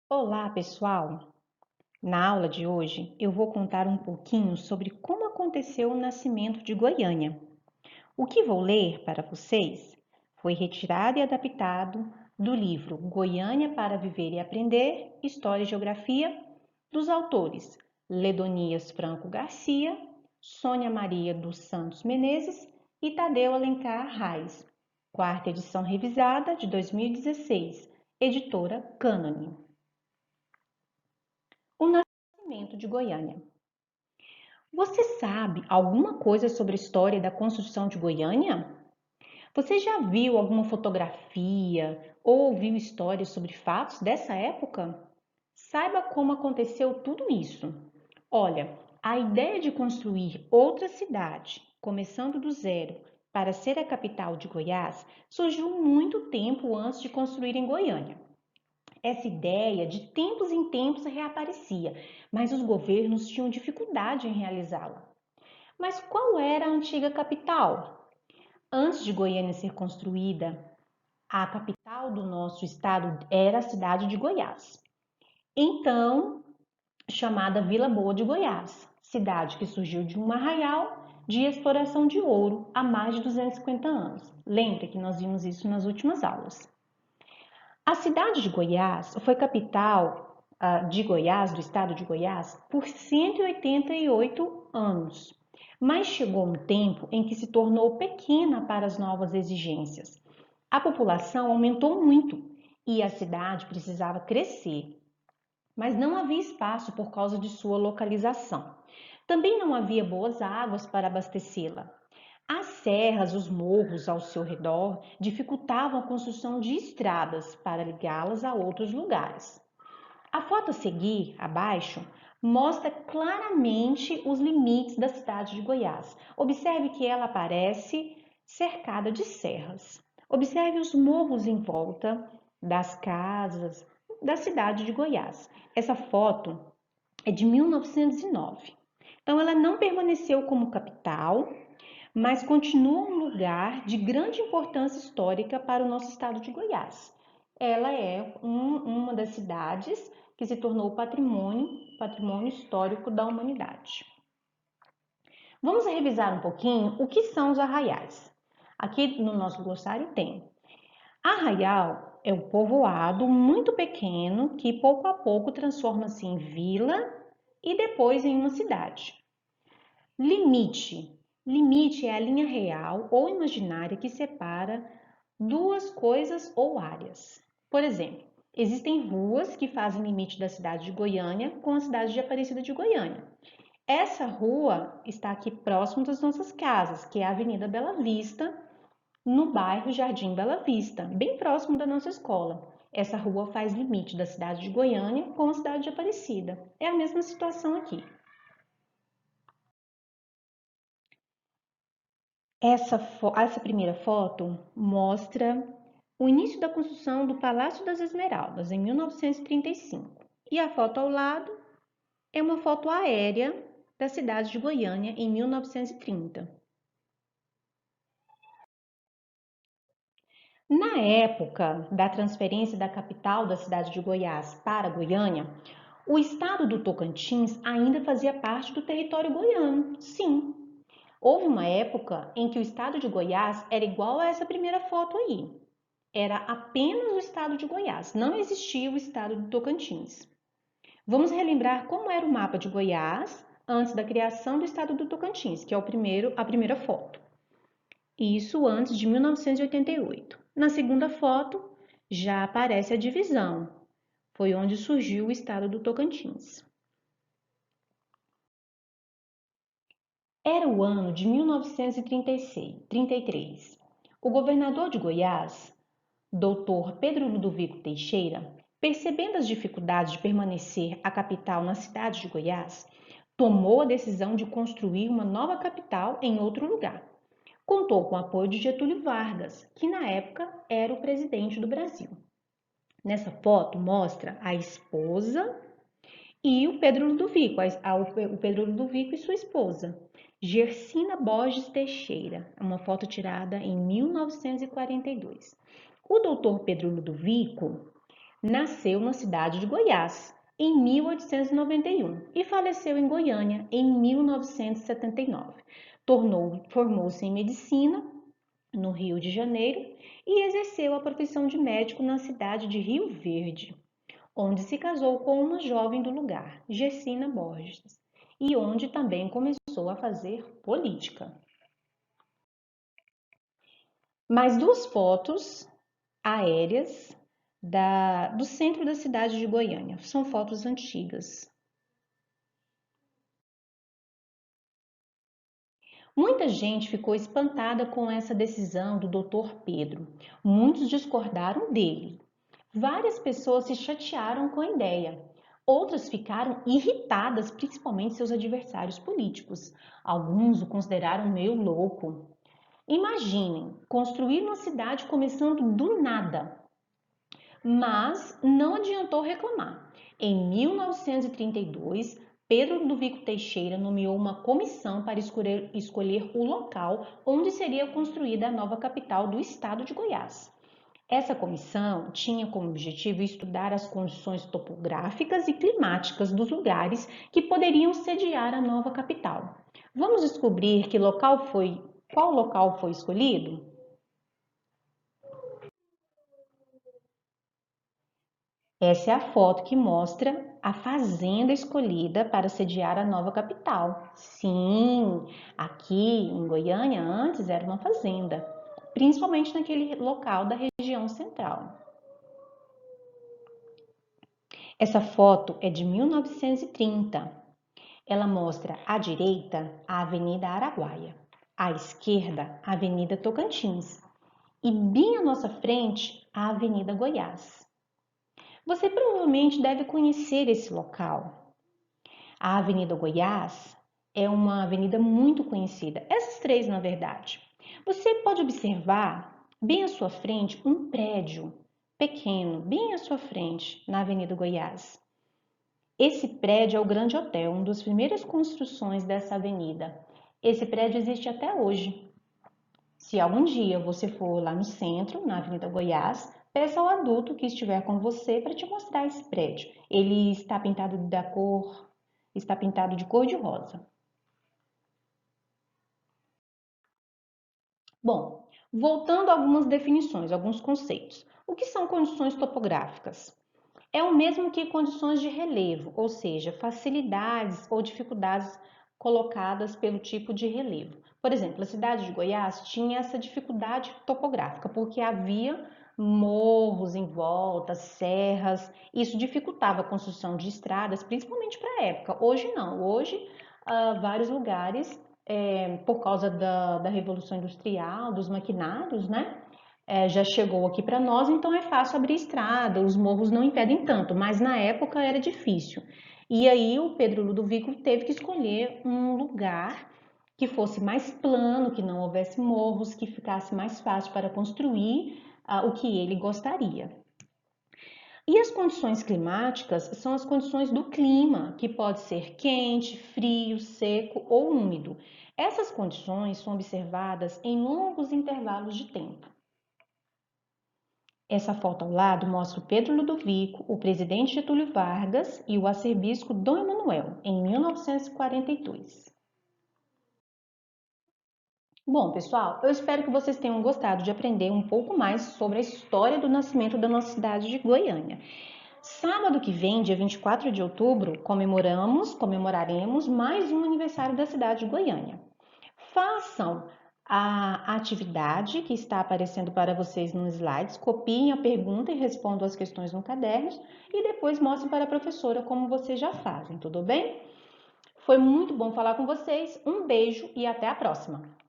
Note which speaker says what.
Speaker 1: Olá, pessoal! Na aula de hoje eu vou contar um pouquinho sobre como aconteceu o nascimento de Goiânia. O que vou ler para vocês foi retirado e adaptado do livro Goiânia para Viver e Aprender, História e Geografia, dos autores Ledonias Franco Garcia, Sônia Maria dos Santos Menezes e Tadeu Alencar Reis, quarta edição revisada de 2016, editora Cânone. O nascimento de Goiânia. Você sabe alguma coisa sobre a história da construção de Goiânia? Você já viu alguma fotografia ou ouviu histórias sobre fatos dessa época? Saiba como aconteceu tudo isso. Olha, a ideia de construir outra cidade, começando do zero, para ser a capital de Goiás, surgiu muito tempo antes de construir em Goiânia. Essa ideia de tempos em tempos reaparecia, mas os governos tinham dificuldade em realizá-la. Mas qual era a antiga capital? Antes de Goiânia ser construída, a capital do nosso estado era a cidade de Goiás. Então, chamada Vila Boa de Goiás, cidade que surgiu de um arraial de exploração de ouro há mais de 250 anos. Lembra que nós vimos isso nas últimas aulas. A cidade de Goiás foi capital de Goiás, do estado de Goiás, por 188 anos, mas chegou um tempo em que se tornou pequena para as novas exigências. A população aumentou muito e a cidade precisava crescer, mas não havia espaço por causa de sua localização. Também não havia boas águas para abastecê-la. As serras, os morros ao seu redor dificultavam a construção de estradas para ligá-las a outros lugares. A foto a seguir, abaixo, mostra claramente os limites da cidade de Goiás. Observe que ela aparece cercada de serras. Observe os morros em volta das casas da cidade de Goiás. Essa foto é de 1909. Então, ela não permaneceu como capital, mas continua um lugar de grande importância histórica para o nosso estado de Goiás. Ela é uma das cidades que se tornou patrimônio histórico da humanidade. Vamos revisar um pouquinho o que são os arraiais. Aqui no nosso glossário tem. Arraial é um povoado muito pequeno que pouco a pouco transforma-se em vila e depois em uma cidade. Limite. Limite é a linha real ou imaginária que separa duas coisas ou áreas. Por exemplo, existem ruas que fazem limite da cidade de Goiânia com a cidade de Aparecida de Goiânia. Essa rua está aqui próximo das nossas casas, que é a Avenida Bela Vista, no bairro Jardim Bela Vista, bem próximo da nossa escola. Essa rua faz limite da cidade de Goiânia com a cidade de Aparecida. É a mesma situação aqui. Essa primeira foto mostra o início da construção do Palácio das Esmeraldas, em 1935. E a foto ao lado é uma foto aérea da cidade de Goiânia, em 1930. Na época da transferência da capital da cidade de Goiás para Goiânia, o estado do Tocantins ainda fazia parte do território goiano, sim. Houve uma época em que o estado de Goiás era igual a essa primeira foto aí. Era apenas o estado de Goiás, não existia o estado do Tocantins. Vamos relembrar como era o mapa de Goiás antes da criação do estado do Tocantins, que é a primeira foto. Isso antes de 1988. Na segunda foto, já aparece a divisão. Foi onde surgiu o estado do Tocantins. Era o ano de 1933. O governador de Goiás, Dr. Pedro Ludovico Teixeira, percebendo as dificuldades de permanecer a capital na cidade de Goiás, tomou a decisão de construir uma nova capital em outro lugar. Contou com o apoio de Getúlio Vargas, que na época era o presidente do Brasil. Nessa foto mostra a esposa e o Pedro Ludovico, o Pedro Ludovico e sua esposa, Gersina Borges Teixeira, uma foto tirada em 1942. O doutor Pedro Ludovico, nasceu na cidade de Goiás em 1891 e faleceu em Goiânia em 1979. Formou-se em medicina no Rio de Janeiro e exerceu a profissão de médico na cidade de Rio Verde, onde se casou com uma jovem do lugar, Gessina Borges, e onde também começou a fazer política. Mais duas fotos aéreas do centro da cidade de Goiânia. São fotos antigas. Muita gente ficou espantada com essa decisão do Dr. Pedro. Muitos discordaram dele. Várias pessoas se chatearam com a ideia. Outras ficaram irritadas, principalmente seus adversários políticos. Alguns o consideraram meio louco. Imaginem, construir uma cidade começando do nada. Mas não adiantou reclamar. Em 1932, Pedro Ludovico Teixeira nomeou uma comissão para escolher o local onde seria construída a nova capital do estado de Goiás. Essa comissão tinha como objetivo estudar as condições topográficas e climáticas dos lugares que poderiam sediar a nova capital. Vamos descobrir qual local foi escolhido? Essa é a foto que mostra a fazenda escolhida para sediar a nova capital. Sim, aqui em Goiânia antes era uma fazenda, principalmente naquele local da região central. Essa foto é de 1930. Ela mostra à direita a Avenida Araguaia, à esquerda a Avenida Tocantins e bem à nossa frente a Avenida Goiás. Você provavelmente deve conhecer esse local. A Avenida Goiás é uma avenida muito conhecida, essas três na verdade. Você pode observar bem à sua frente um prédio pequeno, bem à sua frente, na Avenida Goiás. Esse prédio é o Grande Hotel, uma das primeiras construções dessa avenida. Esse prédio existe até hoje. Se algum dia você for lá no centro, na Avenida Goiás, peça ao adulto que estiver com você para te mostrar esse prédio. Ele está pintado de cor de rosa. Bom, voltando a algumas definições, alguns conceitos. O que são condições topográficas? É o mesmo que condições de relevo, ou seja, facilidades ou dificuldades colocadas pelo tipo de relevo. Por exemplo, a cidade de Goiás tinha essa dificuldade topográfica, porque havia morros em volta, serras, isso dificultava a construção de estradas, principalmente para a época. Hoje não, hoje vários lugares, por causa da Revolução Industrial, dos maquinários, né? Já chegou aqui para nós, então é fácil abrir estrada, os morros não impedem tanto, mas na época era difícil. E aí o Pedro Ludovico teve que escolher um lugar que fosse mais plano, que não houvesse morros, que ficasse mais fácil para construir o que ele gostaria. E as condições climáticas são as condições do clima, que pode ser quente, frio, seco ou úmido. Essas condições são observadas em longos intervalos de tempo. Essa foto ao lado mostra o Pedro Ludovico, o presidente Getúlio Vargas e o arcebispo Dom Emanuel, em 1942. Bom, pessoal, eu espero que vocês tenham gostado de aprender um pouco mais sobre a história do nascimento da nossa cidade de Goiânia. Sábado que vem, dia 24 de outubro, comemoraremos mais um aniversário da cidade de Goiânia. Façam a atividade que está aparecendo para vocês nos slides, copiem a pergunta e respondam as questões no caderno e depois mostrem para a professora como vocês já fazem, tudo bem? Foi muito bom falar com vocês, um beijo e até a próxima!